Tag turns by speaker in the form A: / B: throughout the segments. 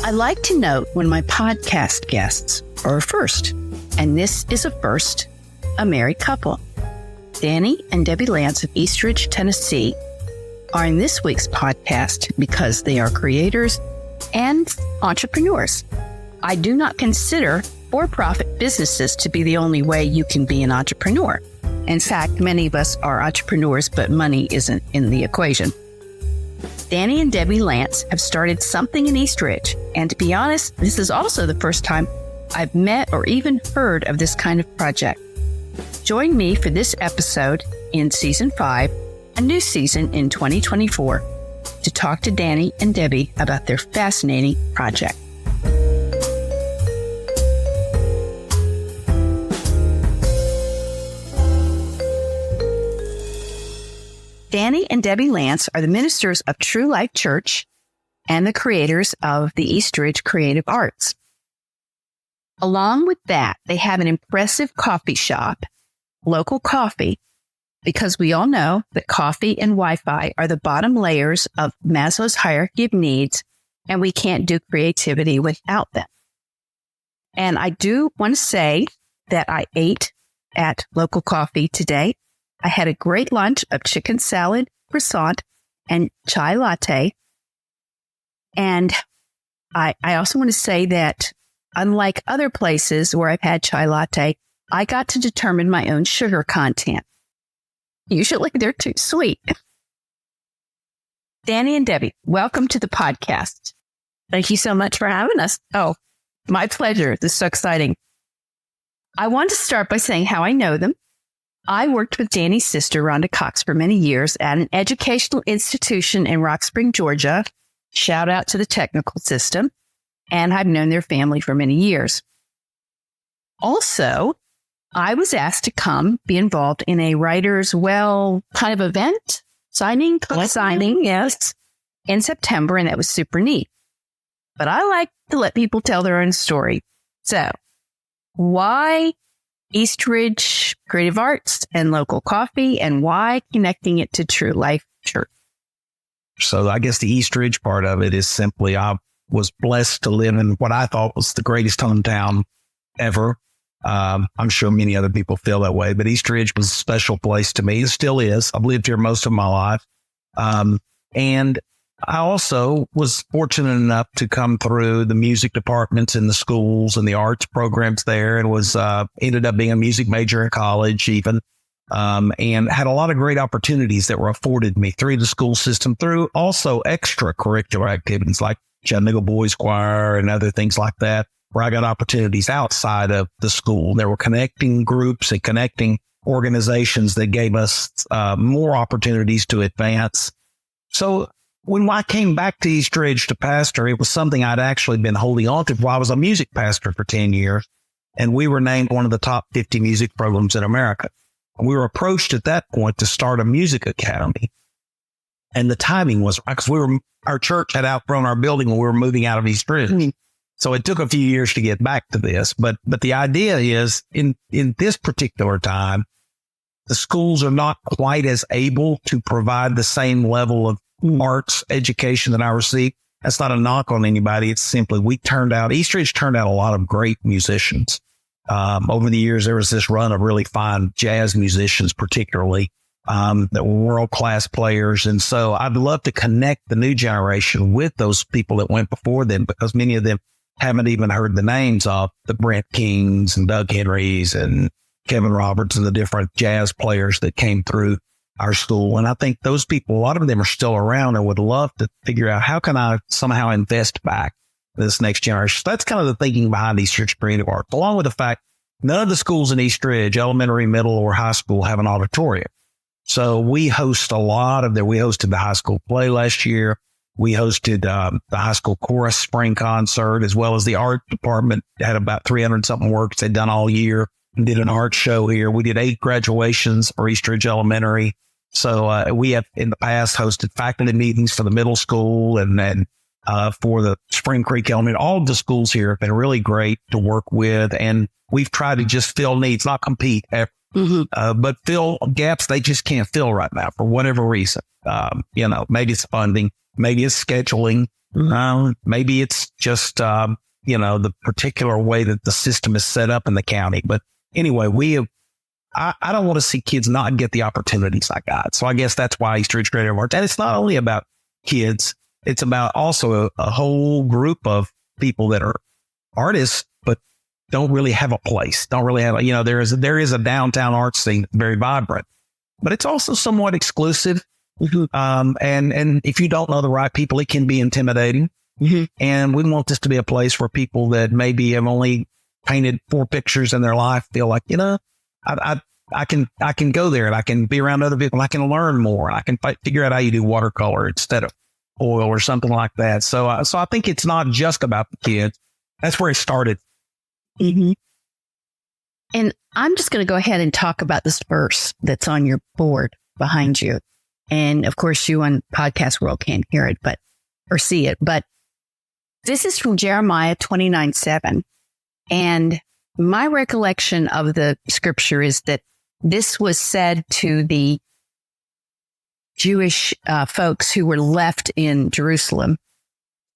A: I like to note when my podcast guests are a first, and this is a first, a married couple. Danny and Debbie Lance of Eastridge, Tennessee, are in this week's podcast because they are creators and entrepreneurs. I do not consider for-profit businesses to be the only way you can be an entrepreneur. In fact, many of us are entrepreneurs, but money isn't in the equation. Danny and Debbie Lance have started something in Eastridge, and to be honest, this is also the first time I've met or even heard of this kind of project. Join me for this episode in Season 5, a new season in 2024, to talk to Danny and Debbie about their fascinating project. Danny and Debbie Lance are the ministers of True Life Church and the creators of the Eastridge Creative Arts. Along with that, they have an impressive coffee shop, Local Coffee, because we all know that coffee and Wi-Fi are the bottom layers of Maslow's hierarchy of needs, and we can't do creativity without them. And I do want to say that I ate at Local Coffee today. I had a great lunch of chicken salad, croissant, and chai latte. And I also want to say that unlike other places where I've had chai latte, I got to determine my own sugar content. Usually they're too sweet. Danny and Debbie, welcome to the podcast.
B: Thank you so much for having us.
A: Oh, my pleasure. This is so exciting. I want to start by saying how I know them. I worked with Danny's sister, Rhonda Cox, for many years at an educational institution in Rock Spring, Georgia. Shout out to the technical system. And I've known their family for many years. Also, I was asked to come be involved in a writer's kind of event, book signing, yes, in September, and that was super neat. But I like to let people tell their own story. So, why Eastridge Creative Arts and Local Coffee, and why connecting it to True Life Church?
C: So I guess the Eastridge part of it is simply I was blessed to live in what I thought was the greatest hometown ever. I'm sure many other people feel that way, but Eastridge was a special place to me. It still is. I've lived here most of my life. And I also was fortunate enough to come through the music departments in the schools and the arts programs there, and was ended up being a music major in college even, and had a lot of great opportunities that were afforded me through the school system, through also extracurricular activities like Chattanooga Boys Choir and other things like that, where I got opportunities outside of the school. There were connecting groups and connecting organizations that gave us more opportunities to advance. So when I came back to Eastridge to pastor, it was something I'd actually been holding on to. I was a music pastor for 10 years, and we were named one of the top 50 music programs in America. And we were approached at that point to start a music academy. And the timing was right, because our church had outgrown our building when we were moving out of Eastridge. Mm-hmm. So it took a few years to get back to this. But the idea is in this particular time, the schools are not quite as able to provide the same level of arts education that I received. That's not a knock on anybody. It's simply Eastridge turned out a lot of great musicians. Over the years, there was this run of really fine jazz musicians, particularly, that were world-class players. And so I'd love to connect the new generation with those people that went before them, because many of them haven't even heard the names of the Brent Kings and Doug Henrys and Kevin Roberts and the different jazz players that came through our school. And I think those people, a lot of them are still around and would love to figure out how can I somehow invest back this next generation. So that's kind of the thinking behind Eastridge Creative Arts, along with the fact none of the schools in Eastridge, elementary, middle, or high school, have an auditorium. So we host a lot of we hosted the high school play last year. We hosted the high school chorus spring concert, as well as the art department had about 300 something works they'd done all year, and did an art show here. We did 8 graduations for Eastridge Elementary. So we have in the past hosted faculty meetings for the middle school and for the Spring Creek Elementary. All of the schools here have been really great to work with, and we've tried to just fill needs, not compete, but fill gaps they just can't fill right now for whatever reason. Maybe it's funding. Maybe it's scheduling. Maybe it's just, the particular way that the system is set up in the county. But anyway, I don't want to see kids not get the opportunities I got. So I guess that's why East Ridge Creative Arts. And it's not only about kids. It's about also a whole group of people that are artists, but don't really have a place. Don't really have, there is a downtown art scene that's very vibrant, but it's also somewhat exclusive. And if you don't know the right people, it can be intimidating. And we want this to be a place where people that maybe have only painted 4 pictures in their life feel like, I can go there and I can be around other people. And I can learn more. I can figure out how you do watercolor instead of oil or something like that. So I think it's not just about the kids. That's where it started.
A: And I'm just going to go ahead and talk about this verse that's on your board behind you. And of course, you on Podcast World can't hear it, or see it. But this is from Jeremiah 29:7. And my recollection of the scripture is that this was said to the Jewish folks who were left in Jerusalem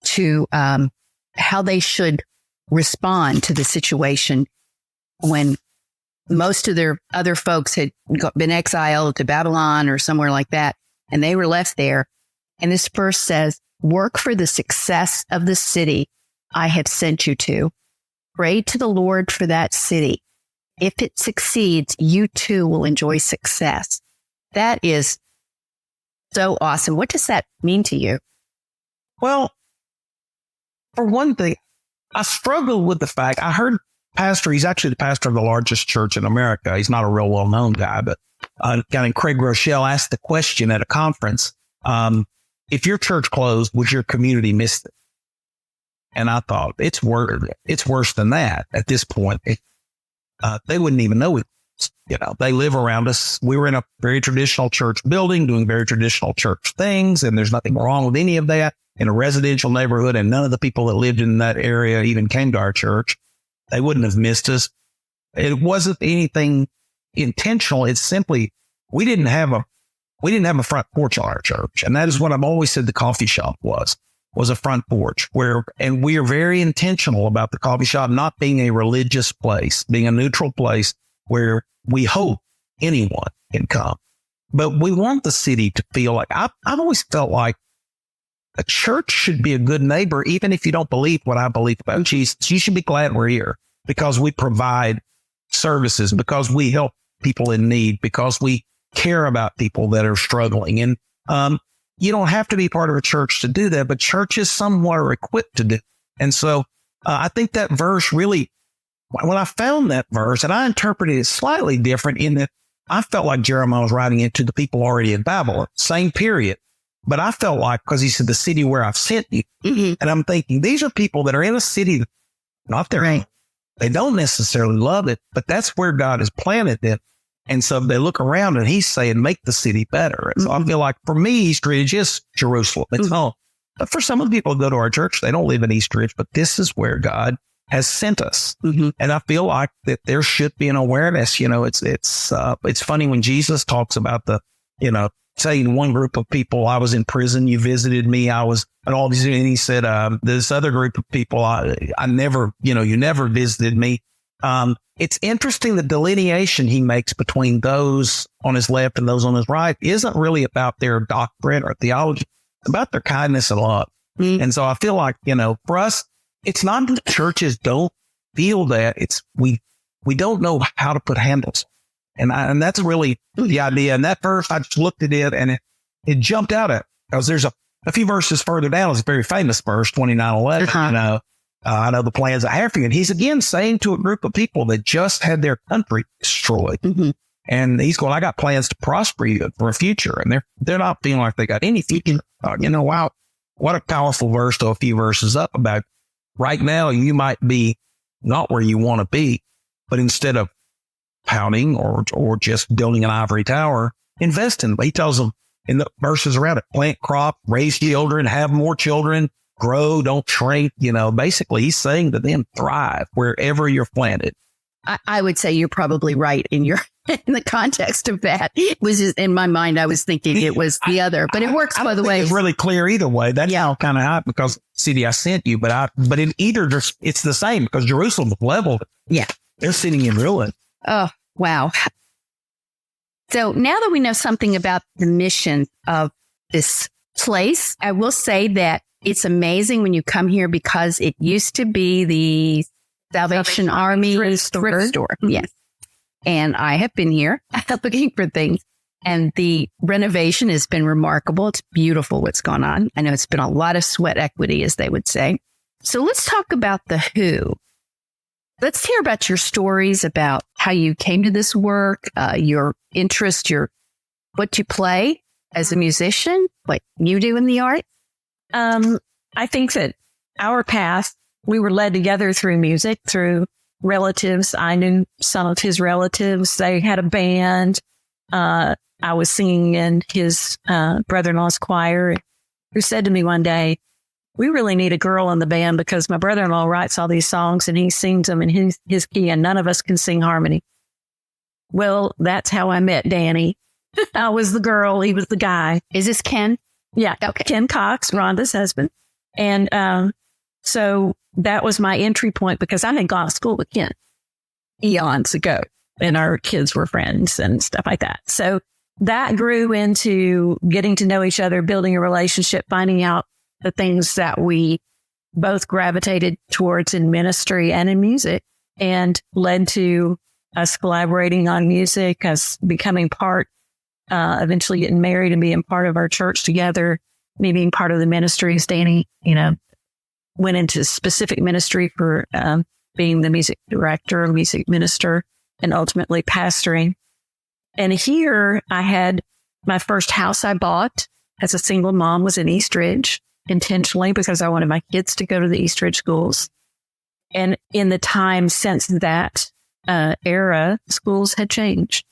A: to how they should respond to the situation when most of their other folks had been exiled to Babylon or somewhere like that, and they were left there. And this verse says, "Work for the success of the city I have sent you to. Pray to the Lord for that city. If it succeeds, you too will enjoy success." That is so awesome. What does that mean to you?
C: Well, for one thing, I struggle with the fact I heard he's actually the pastor of the largest church in America. He's not a real well-known guy, but a guy named Craig Rochelle asked the question at a conference, if your church closed, would your community miss it? And I thought it's worse than that at this point. They wouldn't even know it. They live around us. We were in a very traditional church building doing very traditional church things. And there's nothing wrong with any of that in a residential neighborhood. And none of the people that lived in that area even came to our church. They wouldn't have missed us. It wasn't anything intentional. It's simply, we didn't have a front porch on our church. And that is what I've always said the coffee shop was a front porch and we are very intentional about the coffee shop not being a religious place, being a neutral place where we hope anyone can come. But we want the city to feel like, I've always felt like a church should be a good neighbor, even if you don't believe what I believe about Jesus. You should be glad we're here because we provide services, because we help people in need, because we care about people that are struggling. And you don't have to be part of a church to do that, but churches somewhat are equipped to do. And so I think that verse really, when I found that verse, and I interpreted it slightly different in that I felt like Jeremiah was writing it to the people already in Babylon, same period. But I felt like, because he said, the city where I've sent you. And I'm thinking, these are people that are in a city, that not their own. They don't necessarily love it, but that's where God has planted them. And so they look around and he's saying, make the city better. And so I feel like for me, East Ridge is Jerusalem. It's home. But for some of the people who go to our church, they don't live in East Ridge, but this is where God has sent us. And I feel like that there should be an awareness. It's funny when Jesus talks about saying one group of people, I was in prison, you visited me, I was and all these, and he said, this other group of people, I never, you never visited me. It's interesting the delineation he makes between those on his left and those on his right isn't really about their doctrine or theology. It's about their kindness and love. And so I feel like, for us, it's not that churches don't feel that. It's we don't know how to put handles. And that's really the idea. And that verse, I just looked at it and it jumped out at, because there's a few verses further down. It's a very famous verse, 29:11. I know the plans I have for you. And he's again saying to a group of people that just had their country destroyed. And he's going, I got plans to prosper you for a future. And they're not feeling like they got any future. Wow, what a powerful verse to a few verses up about right now. You might be not where you want to be, but instead of pouting or just building an ivory tower, invest in them. He tells them in the verses around it, plant crop, raise children, have more children, grow, don't shrink. Basically he's saying to them, thrive wherever you're planted.
A: I would say you're probably right in the context of that. It was just, in my mind, I was thinking it was the other, but it works both ways.
C: It's really clear either way. That's kind of how, because city I sent you, but in either, it's the same because Jerusalem leveled.
A: Yeah.
C: They're sitting in ruin.
A: Oh, wow. So now that we know something about the mission of this place, I will say that it's amazing when you come here because it used to be the Salvation Army thrift store.
B: Mm-hmm.
A: Yes. And I have been here looking for things, and the renovation has been remarkable. It's beautiful what's gone on. I know it's been a lot of sweat equity, as they would say. So let's talk about the Who. Let's hear about your stories about how you came to this work, your interest, what you play as a musician, what you do in the art.
B: I think that our path, we were led together through music, through relatives. I knew some of his relatives. They had a band. I was singing in his brother-in-law's choir, who said to me one day, we really need a girl in the band because my brother-in-law writes all these songs and he sings them in his key and none of us can sing harmony. Well, that's how I met Danny. I was the girl. He was the guy.
A: Is this Ken?
B: Yeah.
A: Okay.
B: Ken Cox, Rhonda's husband. And so that was my entry point because I had gone to school with Ken eons ago and our kids were friends and stuff like that. So that grew into getting to know each other, building a relationship, finding out the things that we both gravitated towards in ministry and in music, and led to us collaborating on music, us becoming part, eventually getting married and being part of our church together, me being part of the ministries. Danny, went into specific ministry for being the music director, music minister, and ultimately pastoring. And here I had my first house I bought as a single mom was in East Ridge, intentionally because I wanted my kids to go to the East Ridge schools. And in the time since that era, schools had changed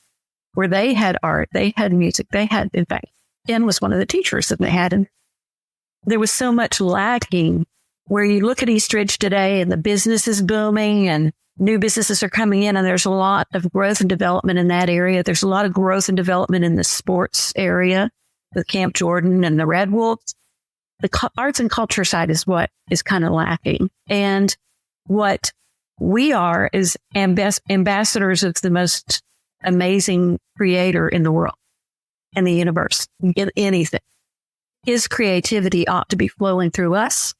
B: where they had art, they had music, they had, in fact, Ken was one of the teachers that they had. And there was so much lacking where you look at East Ridge today and the business is booming and new businesses are coming in and there's a lot of growth and development in that area. There's a lot of growth and development in the sports area with Camp Jordan and the Red Wolves. The arts and culture side is what is kind of lacking. And what we are is ambassadors of the most amazing creator in the world and the universe, in anything. His creativity ought to be flowing through us,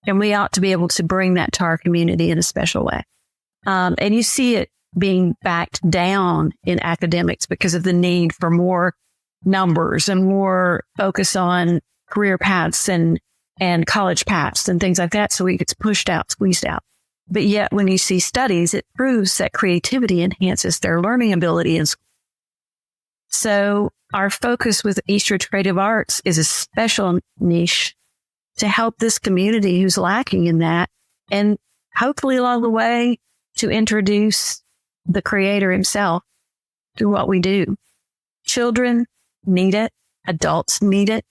B: and we ought to be able to bring that to our community in a special way. And you see it being backed down in academics because of the need for more numbers and more focus on career paths and college paths and things like that. So it gets pushed out, squeezed out. But yet when you see studies, it proves that creativity enhances their learning ability in school. So our focus with East Ridge Creative Arts is a special niche to help this community who's lacking in that. And hopefully along the way to introduce the creator himself to what we do. Children need it. Adults need it.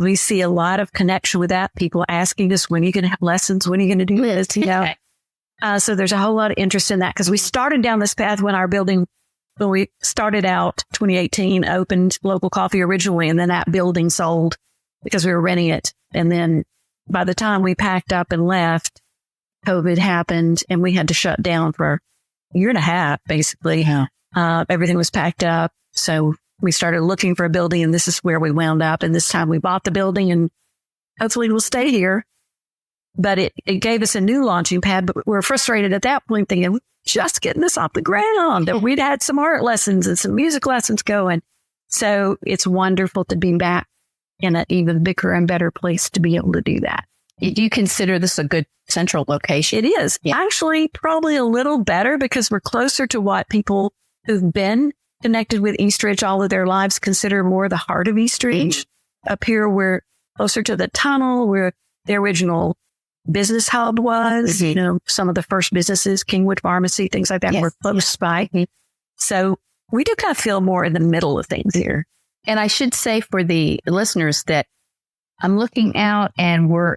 B: We see a lot of connection with that. People asking us, when are you going to have lessons? When are you going to do this? So there's a whole lot of interest in that because we started down this path when we started out 2018, opened Local Coffee originally, and then that building sold because we were renting it. And then by the time we packed up and left, COVID happened and we had to shut down for a year and a half, basically. Yeah. Everything was packed up. So we started looking for a building and this is where we wound up. And this time we bought the building and hopefully we'll stay here. But it gave us a new launching pad, but we were frustrated at that point thinking, we're just getting this off the ground. And we'd had some art lessons and some music lessons going. So it's wonderful to be back in an even bigger and better place to be able to do that.
A: Do you consider this a good central location?
B: It is. Yeah. Actually, probably a little better because we're closer to what people who've been connected with East Ridge all of their lives consider more the heart of East Ridge. Up here, we're closer to the tunnel where the original business hub was. Some of the first businesses, Kingwood Pharmacy, things like that, were close by. So we do kind of feel more in the middle of things here.
A: And I should say for the listeners that I'm looking out and we're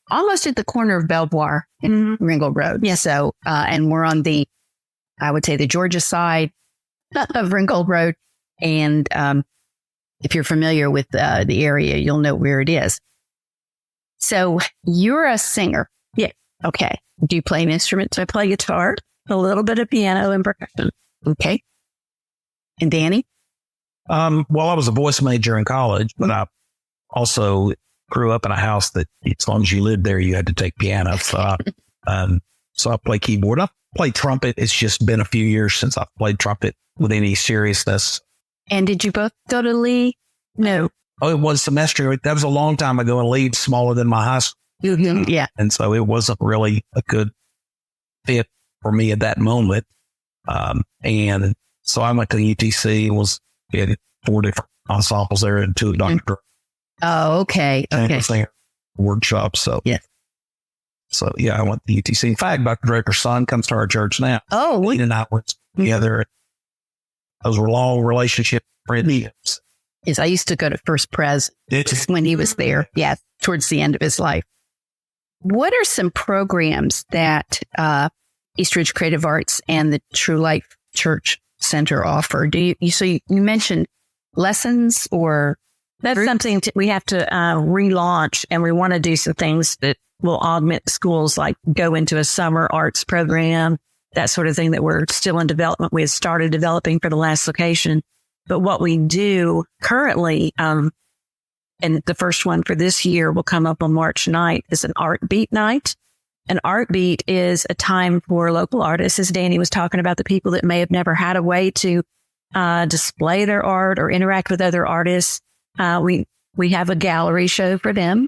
A: almost at the corner of Belvoir and Ringgold Road.
B: Yes.
A: So, and we're on the I would say the Georgia side of Ringgold Road. And if you're familiar with the area, you'll know where it is. So you're a singer.
B: Yeah.
A: Okay. Do you play an instrument?
B: I play guitar, a little bit of piano and percussion.
A: Okay. And Danny?
C: Well, I was a voice major in college, but I also grew up in a house that as long as you lived there, you had to take piano. So I play keyboard. I play trumpet. It's just been a few years since I've played trumpet with any seriousness.
A: And did you both go to Lee?
B: No.
C: Oh, it was semester. That was a long time ago, and Lee's smaller than my high school.
A: Mm-hmm. Yeah.
C: And so it wasn't really a good fit for me at that moment. And so I went to UTC and we had 4 different ensembles there and 2 Dr.
A: Oh, okay. Okay.
C: Workshop. So,
A: yeah.
C: So, yeah, I went to UTC. In fact, Dr. Draper's son comes to our church now.
A: Oh,
C: Lee and I were together. Those were long relationship friendships.
A: Yes, I used to go to First Pres just when he was there. Yeah, towards the end of his life. What are some programs that Eastridge Creative Arts and the True Life Church Center offer? Do you mentioned lessons or
B: that's groups? Something we have to relaunch, and we want to do some things that will augment schools, like go into a summer arts program, that sort of thing that we're still in development. We had started developing for the last location. But what we do currently, and the first one for this year will come up on March 9th, is an Art Beat night. An Art Beat is a time for local artists, as Danny was talking about, the people that may have never had a way to display their art or interact with other artists. We have a gallery show for them.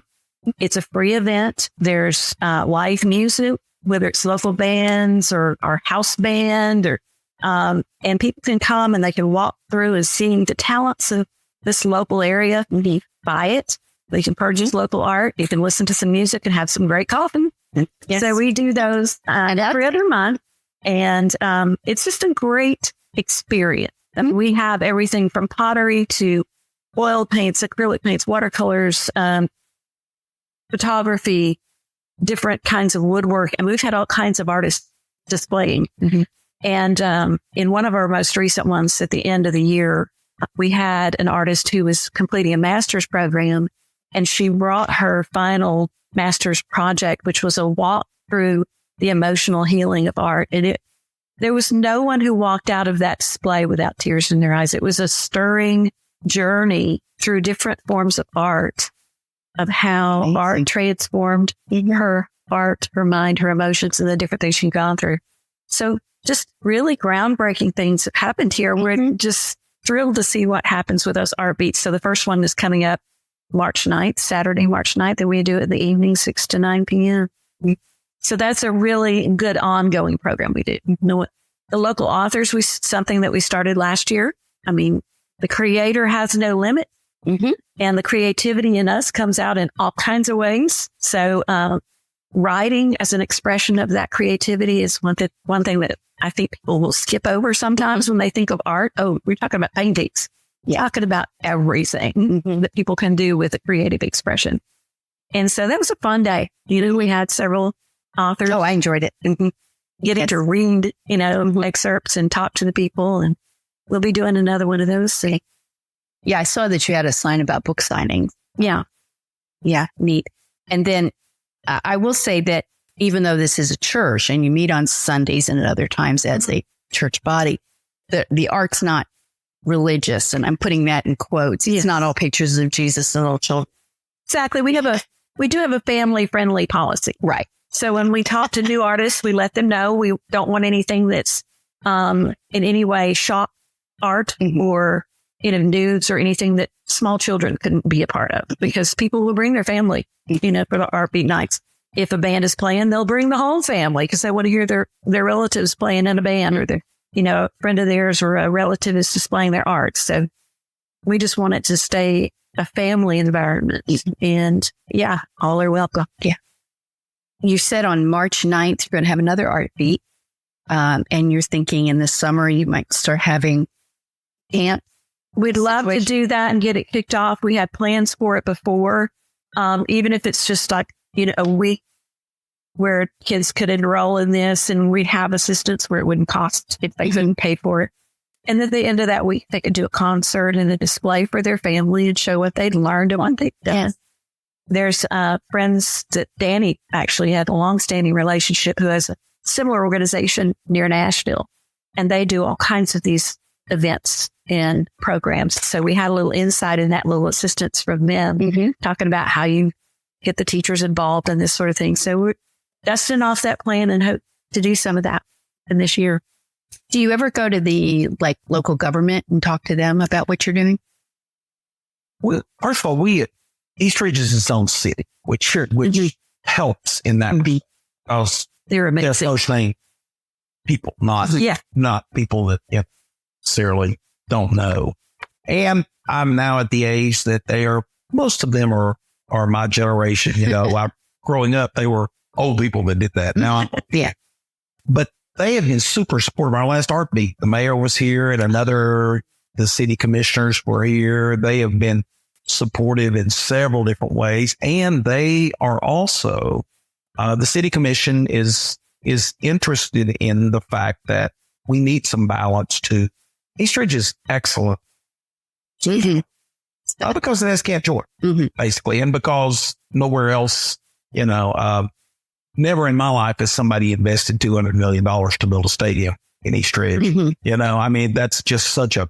B: It's a free event. There's live music, whether it's local bands or our house band, or and people can come and they can walk through and see the talents of this local area. You can buy it. They can purchase local art. You can listen to some music and have some great coffee. Yes. So we do those every other month. And it's just a great experience. I mean, we have everything from pottery to oil paints, acrylic paints, watercolors, photography, different kinds of woodwork. And we've had all kinds of artists displaying. Mm-hmm. And in one of our most recent ones at the end of the year, we had an artist who was completing a master's program, and she brought her final master's project, which was a walk through the emotional healing of art. And there was no one who walked out of that display without tears in their eyes. It was a stirring journey through different forms of art, of how art transformed her heart, her mind, her emotions, and the different things she'd gone through. So just really groundbreaking things have happened here. We're just thrilled to see what happens with those Art Beats. So the first one is coming up March 9th, Saturday, March 9th, and we do it in the evening, 6 to 9 p.m. So that's a really good ongoing program we do. The local authors, something that we started last year. I mean, the creator has no limit, and the creativity in us comes out in all kinds of ways. So writing as an expression of that creativity is one thing that I think people will skip over sometimes when they think of art. Oh, we're talking about paintings. Yeah. Talking about everything that people can do with a creative expression. And so that was a fun day. We had several authors.
A: Oh, I enjoyed it.
B: Getting to read, excerpts and talk to the people. And we'll be doing another one of those soon.
A: Yeah, I saw that you had a sign about book signings. Yeah. Yeah, neat. And then I will say that even though this is a church and you meet on Sundays and at other times as a church body, the art's not religious. And I'm putting that in quotes. It's not all pictures of Jesus and little children.
B: Exactly. We do have a family friendly policy.
A: Right.
B: So when we talk to new artists, we let them know we don't want anything that's in any way shop art or nudes or anything that small children couldn't be a part of, because people will bring their family, for the Art Beat nights. If a band is playing, they'll bring the whole family because they want to hear their relatives playing in a band, or a friend of theirs or a relative is displaying their art. So we just want it to stay a family environment. And yeah, all are welcome.
A: Yeah. You said on March 9th, you're going to have another Art Beat. And you're thinking in the summer, you might start having camp.
B: We'd love to do that and get it kicked off. We had plans for it before. Even if it's just like, a week where kids could enroll in this, and we'd have assistance where it wouldn't cost if they couldn't pay for it. And at the end of that week, they could do a concert and a display for their family and show what they'd learned and what they'd done.
A: Yes.
B: There's friends that Danny actually had a longstanding relationship who has a similar organization near Nashville, and they do all kinds of these events and programs. So we had a little insight in that, little assistance from them, talking about how you get the teachers involved and this sort of thing. So we're dusting off that plan and hope to do some of that in this year.
A: Do you ever go to the local government and talk to them about what you're doing?
C: Well, first of all, East Ridge is its own city, which helps in that because
B: They're amazing.
C: they're hosting people, not people that necessarily don't know. And I'm now at the age that most of them are my generation. Growing up, they were old people that did that. Now, but they have been super supportive. Our last art beat, the mayor was here and the city commissioners were here. They have been supportive in several different ways. And they are also, the city commission is interested in the fact that we need some balance too. East Ridge is excellent. Not because it has Camp Jordan, basically, and because nowhere else, never in my life has somebody invested $200 million to build a stadium in East Ridge. That's just such a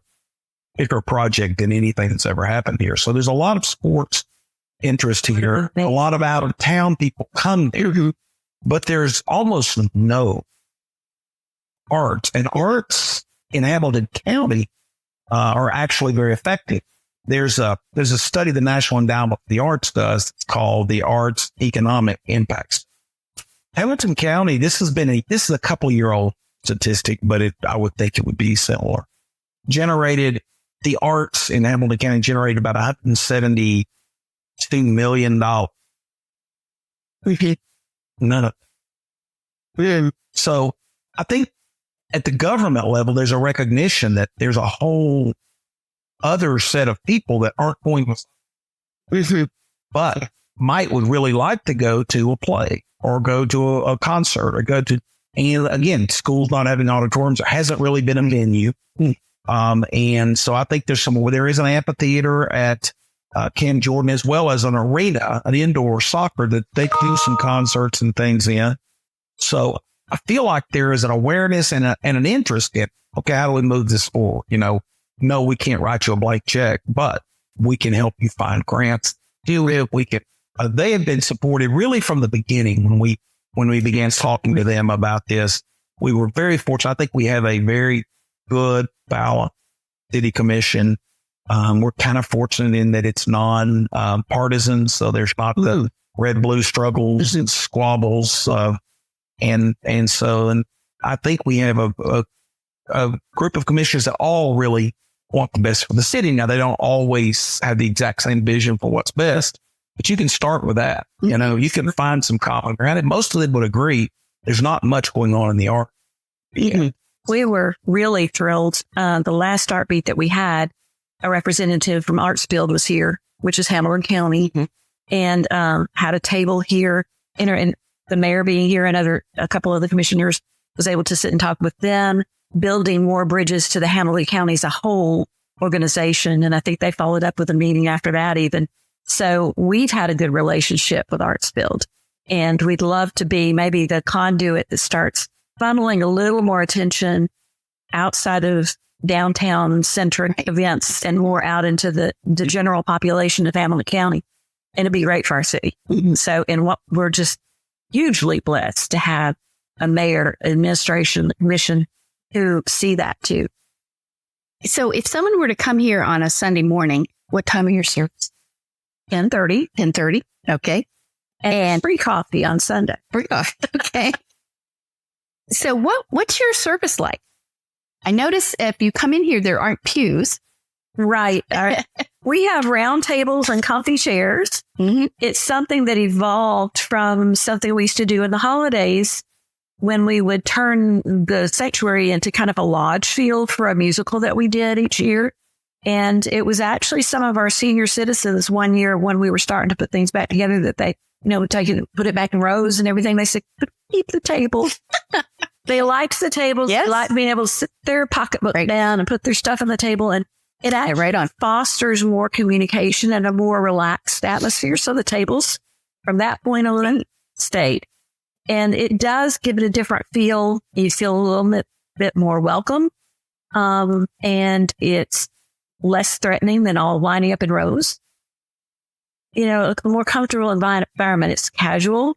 C: bigger project than anything that's ever happened here. So there's a lot of sports interest here. A lot of out of town people come there, but there's almost no arts, and arts in Hamilton County are actually very effective. There's a study the National Endowment for the Arts does. It's called the Arts Economic Impacts. Hamilton County, this is a couple-year-old statistic, but I would think it would be similar. The arts in Hamilton County generated about $172 million. None of it. So I think at the government level, there's a recognition that there's a whole other set of people that aren't going to, but would really like to go to a play or go to a concert or and again, schools not having auditoriums, there hasn't really been a venue. And so I think there is an amphitheater at Camp Jordan, as well as an arena, an indoor soccer that they do some concerts and things in. So I feel like there is an awareness and an interest in, okay, how do we move this forward? No, we can't write you a blank check, but we can help you find grants. They have been supported really from the beginning when we began talking to them about this. We were very fortunate. I think we have a very good, balanced city commission. We're kind of fortunate in that it's non-partisan, so there's not the red-blue struggles and squabbles. And I think we have a group of commissioners that all really want the best for the city. Now, they don't always have the exact same vision for what's best, but you can start with that. You can find some common ground. And most of them would agree there's not much going on in the art.
B: We were really thrilled. The last art beat that we had, a representative from Artsfield was here, which is Hamilton County, and had a table here. And the mayor being here and a couple of the commissioners was able to sit and talk with them, building more bridges to the Hamilton County as a whole organization. And I think they followed up with a meeting after that even. So we've had a good relationship with Artsfield, and we'd love to be maybe the conduit that starts funneling a little more attention outside of downtown centric events and more out into the general population of Hamilton County. And it'd be great for our city. So, we're just hugely blessed to have a mayor, administration, commission who see that too.
A: So if someone were to come here on a Sunday morning, what time are your service?
B: 10:30.
A: 10:30. Okay.
B: And free coffee on Sunday.
A: Free coffee. Okay. So what's your service like? I notice if you come in here, there aren't pews.
B: Right. We have round tables and comfy chairs. It's something that evolved from something we used to do in the holidays when we would turn the sanctuary into kind of a lodge feel for a musical that we did each year. And it was actually some of our senior citizens one year when we were starting to put things back together that they take it, put it back in rows and everything. They said, keep the tables. They liked the tables.
A: Yes.
B: They liked being able to sit their pocketbook down and put their stuff on the table. And it actually fosters more communication and a more relaxed atmosphere. So the tables from that point on stayed. And it does give it a different feel. You feel a little bit more welcome. And it's less threatening than all lining up in rows. A more comfortable environment. It's casual.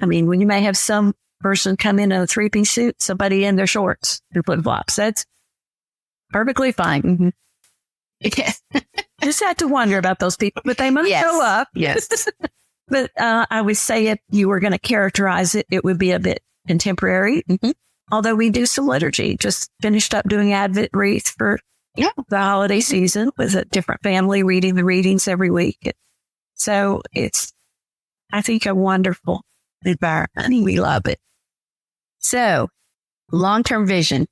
B: I mean, when you may have some person come in a 3-piece suit, somebody in their shorts and flip-flops, that's perfectly fine.
A: Mm-hmm. Yes.
B: Just had to wonder about those people, but they must show up.
A: Yes.
B: But I would say if you were going to characterize it, it would be a bit contemporary. Mm-hmm. Although we do some liturgy. Just finished up doing Advent wreath for the holiday season with a different family reading the readings every week. So it's, I think, a wonderful environment. We love it.
A: So, long-term vision.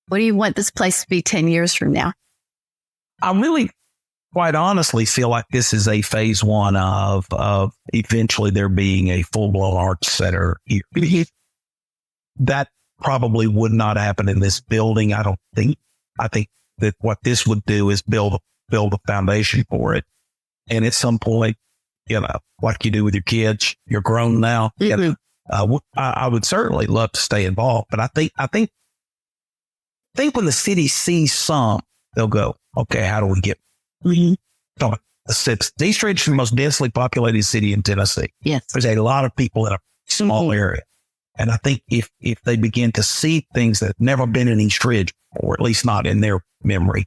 A: What do you want this place to be 10 years from now?
C: I really, quite honestly, feel like this is a phase one of eventually there being a full-blown arts center here. That probably would not happen in this building, I don't think. I think that what this would do is build a foundation for it. And at some point, like you do with your kids, you're grown now. Mm-hmm. I would certainly love to stay involved, but I think when the city sees some, they'll go, okay, how do we get? Mm-hmm. East Ridge is the most densely populated city in Tennessee.
A: Yes,
C: there's a lot of people in a small area, and I think if they begin to see things that have never been in East Ridge, or at least not in their memory,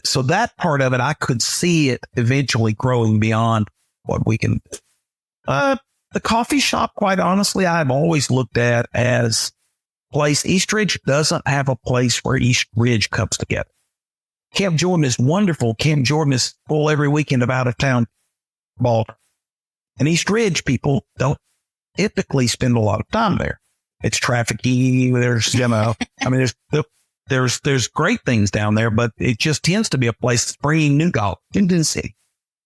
C: so that part of it, I could see it eventually growing beyond what we can. The coffee shop, quite honestly, I've always looked at as a place. East Ridge doesn't have a place where East Ridge comes together. Camp Jordan is wonderful. Camp Jordan is full every weekend of out of town ball. And East Ridge people don't typically spend a lot of time there. It's trafficy. There's great things down there, but it just tends to be a place that's bringing new dollars into the city.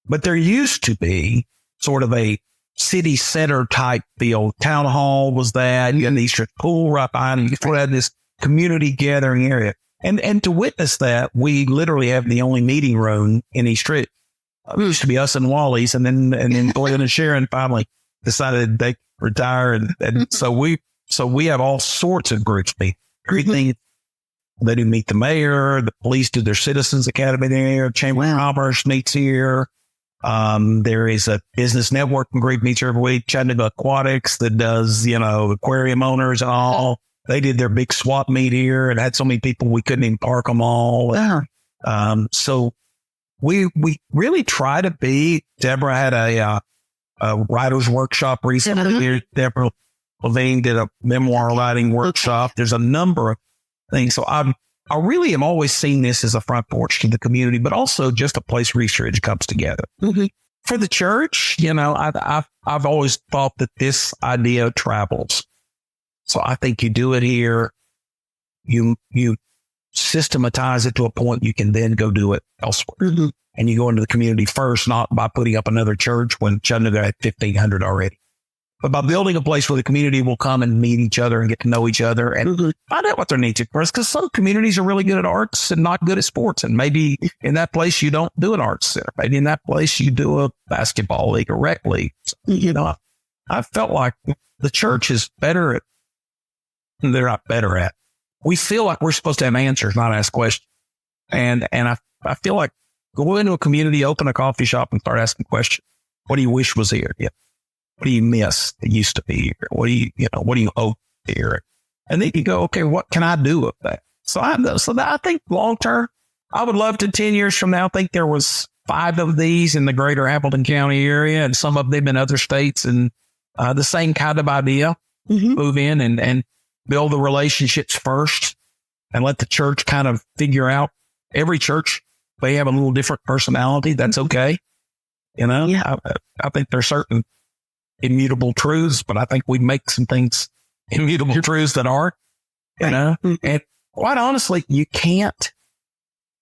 C: But there used to be sort of a city center type feel. Town hall was that. You had the East Ridge pool right behind it. You sort of had this community gathering area. And to witness that, we literally have the only meeting room in East Ridge. It used to be us and Wally's, and then Glenn and Sharon finally decided they retire, and so we have all sorts of groups. Everything. They do meet the mayor, the police do their Citizens Academy there, Chamber of Commerce meets here. There is a business networking group meets every week, Chattanooga Aquatics that does, aquarium owners and all. They did their big swap meet here and had so many people we couldn't even park them all. So we really try to be. Deborah had a writer's workshop recently. Deborah Levine did a memoir writing workshop. There's a number of things. So I really have always seen this as a front porch to the community, but also just a place where East Ridge comes together. Mm-hmm. For the church, I've always thought that this idea travels. So I think you do it here, you systematize it to a point you can then go do it elsewhere. Mm-hmm. And you go into the community first, not by putting up another church when Chattanooga had 1,500 already, but by building a place where the community will come and meet each other and get to know each other and find out what their needs are first. Because some communities are really good at arts and not good at sports. And maybe in that place, you don't do an arts center. Maybe in that place, you do a basketball league or rec league. I felt like the church is better at, they're not better at. We feel like we're supposed to have answers, not ask questions. And I feel like go into a community, open a coffee shop and start asking questions. What do you wish was here? Yeah. What do you miss that used to be here? What do you hope here? And then you go, okay, what can I do with that? So I think long term, I would love to 10 years from now, I think there was 5 of these in the greater Hamilton County area and some of them in other states, and the same kind of idea, move in and build the relationships first and let the church kind of figure out. Every church, they have a little different personality. That's okay. I think there's certain immutable truths, but I think we make some things immutable truths that are, and quite honestly, you can't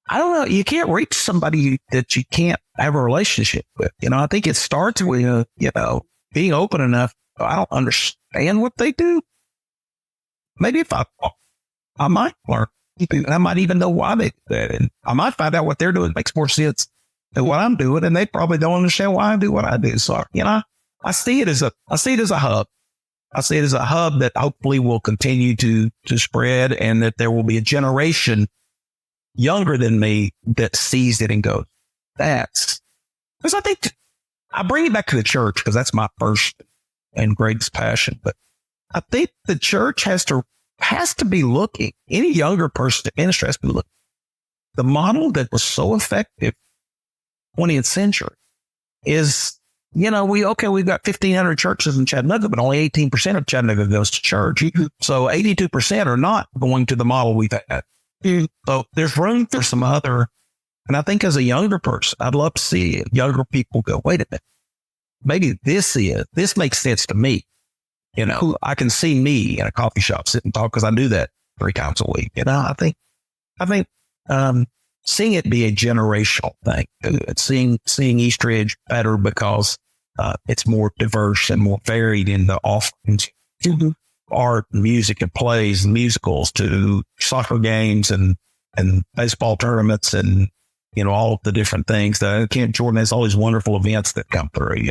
C: I don't know. You can't reach somebody that you can't have a relationship with. I think it starts with, being open enough. I don't understand what they do. Maybe if I might learn. I might even know why they do that. And I might find out what they're doing makes more sense than what I'm doing. And they probably don't understand why I do what I do. So, I see it as a hub. I see it as a hub that hopefully will continue to spread, and that there will be a generation younger than me that sees it and goes, because I think I bring it back to the church because that's my first and greatest passion. But I think the church has to be looking, any younger person in ministry has to be looking. The model that was so effective 20th century is, we've got 1,500 churches in Chattanooga, but only 18% of Chattanooga goes to church. So 82% are not going to the model we've had. So there's room for some other, and I think as a younger person, I'd love to see younger people go, wait a minute, maybe this makes sense to me. I can see me in a coffee shop sit and talk because I do that 3 times a week. I think seeing it be a generational thing, seeing East Ridge better because it's more diverse and more varied in the offerings. Art, music, and plays, and musicals, to soccer games and baseball tournaments, and all of the different things. Camp Jordan has all these wonderful events that come through.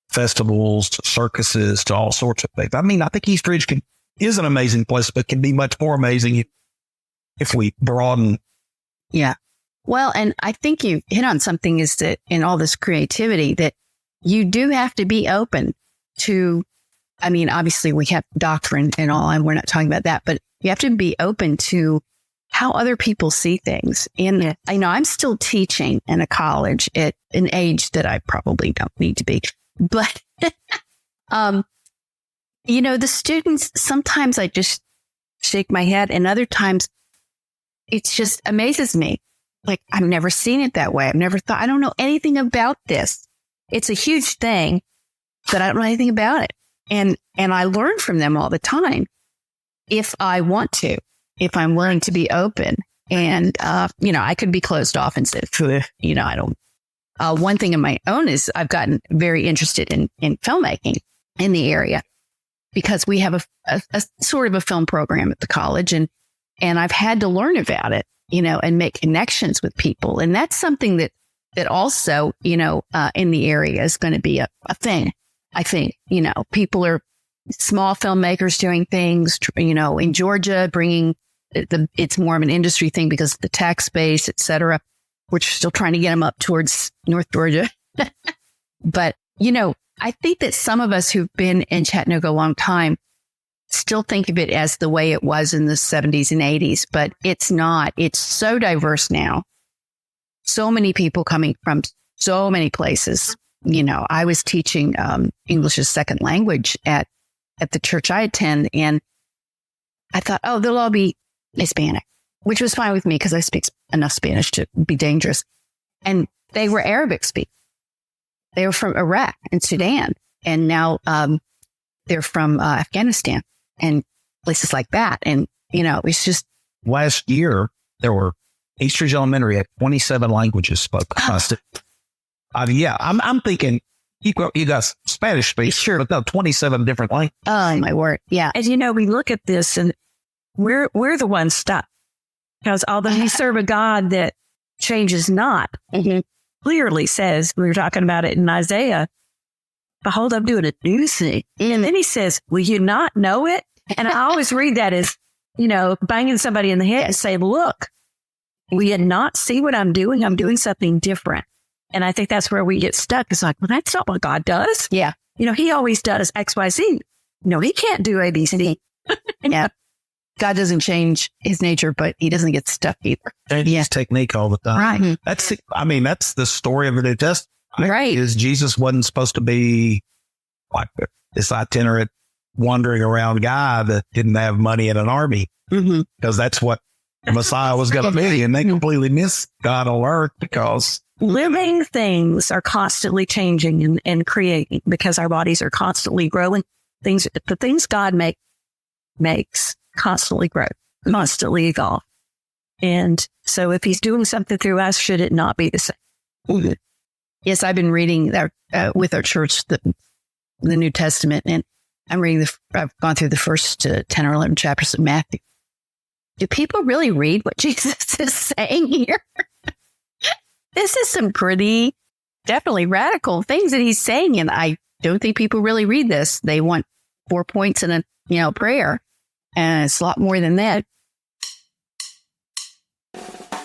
C: Festivals, to circuses, to all sorts of things. I mean, I think East Ridge is an amazing place, but can be much more amazing if we broaden.
A: Yeah. Well, and I think you hit on something, is that in all this creativity, that you do have to be open to. I mean, obviously we have doctrine and all, and we're not talking about that, but you have to be open to how other people see things. And I know I'm still teaching in a college at an age that I probably don't need to be, but, the students, sometimes I just shake my head, and other times it just amazes me. Like, I've never seen it that way. I've never thought, I don't know anything about this. It's a huge thing, but I don't know anything about it. And I learn from them all the time if I want to, if I'm willing to be open. And, I could be closed off and say, I don't. One thing of my own is I've gotten very interested in filmmaking in the area, because we have a sort of a film program at the college, and I've had to learn about it, and make connections with people. And that's something that also, in the area is going to be a thing. I think, people are small filmmakers doing things, in Georgia, bringing it's more of an industry thing because of the tax base, et cetera. We're still trying to get them up towards North Georgia. But, I think that some of us who've been in Chattanooga a long time still think of it as the way it was in the 70s and 80s, but it's not. It's so diverse now. So many people coming from so many places. I was teaching English as second language at the church I attend, and I thought, they'll all be Hispanic, which was fine with me because I speak enough Spanish to be dangerous. And they were Arabic speakers. They were from Iraq and Sudan, and now they're from Afghanistan and places like that. And, it's just.
C: Last year, there were East Ridge Elementary had 27 languages spoken. I'm thinking you got Spanish speakers, sure, but no, 27 different languages.
A: Oh, my word. Yeah.
B: And, we look at this and we're the ones stuck, because although we serve a God that changes not, clearly says, we were talking about it in Isaiah, behold, I'm doing a new thing. And then he says, will you not know it? And I always read that as, banging somebody in the head and say, look, will you not see what I'm doing? I'm doing something different. And I think that's where we get stuck. It's like, well, that's not what God does.
A: Yeah.
B: He always does X, Y, Z. No, he can't do A, B, C.
A: Yeah. God doesn't change his nature, but he doesn't get stuck either.
C: Changes his technique all the time.
A: Right.
C: That's the story of the New Testament.
A: Right.
C: Is Jesus wasn't supposed to be like this itinerant, wandering around guy that didn't have money in an army, because that's what the Messiah was going to be. And they completely missed God on earth because
B: living things are constantly changing and creating, because our bodies are constantly growing. The things God makes constantly grow, constantly evolve. And so if he's doing something through us, should it not be the same?
A: Yes, I've been reading with our church, the New Testament, and I've gone through the first 10 or 11 chapters of Matthew. Do people really read what Jesus is saying here? This is some pretty, definitely radical things that he's saying. And I don't think people really read this. They want 4 points in a prayer. And it's a lot more than that.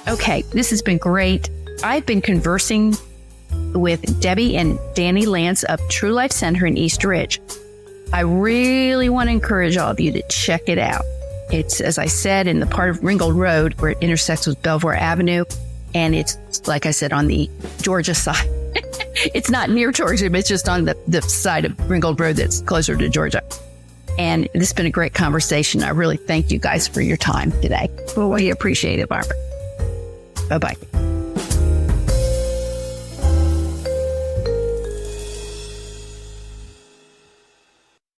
A: Okay, this has been great. I've been conversing with Debbie and Danny Lance of True Life Center in East Ridge. I really want to encourage all of you to check it out. It's, as I said, in the part of Ringgold Road where it intersects with Belvoir Avenue. And it's, like I said, on the Georgia side. It's not near Georgia, but it's just on the side of Ringgold Road that's closer to Georgia. And this has been a great conversation. I really thank you guys for your time today.
B: Well, we appreciate it, Barbara.
A: Bye-bye.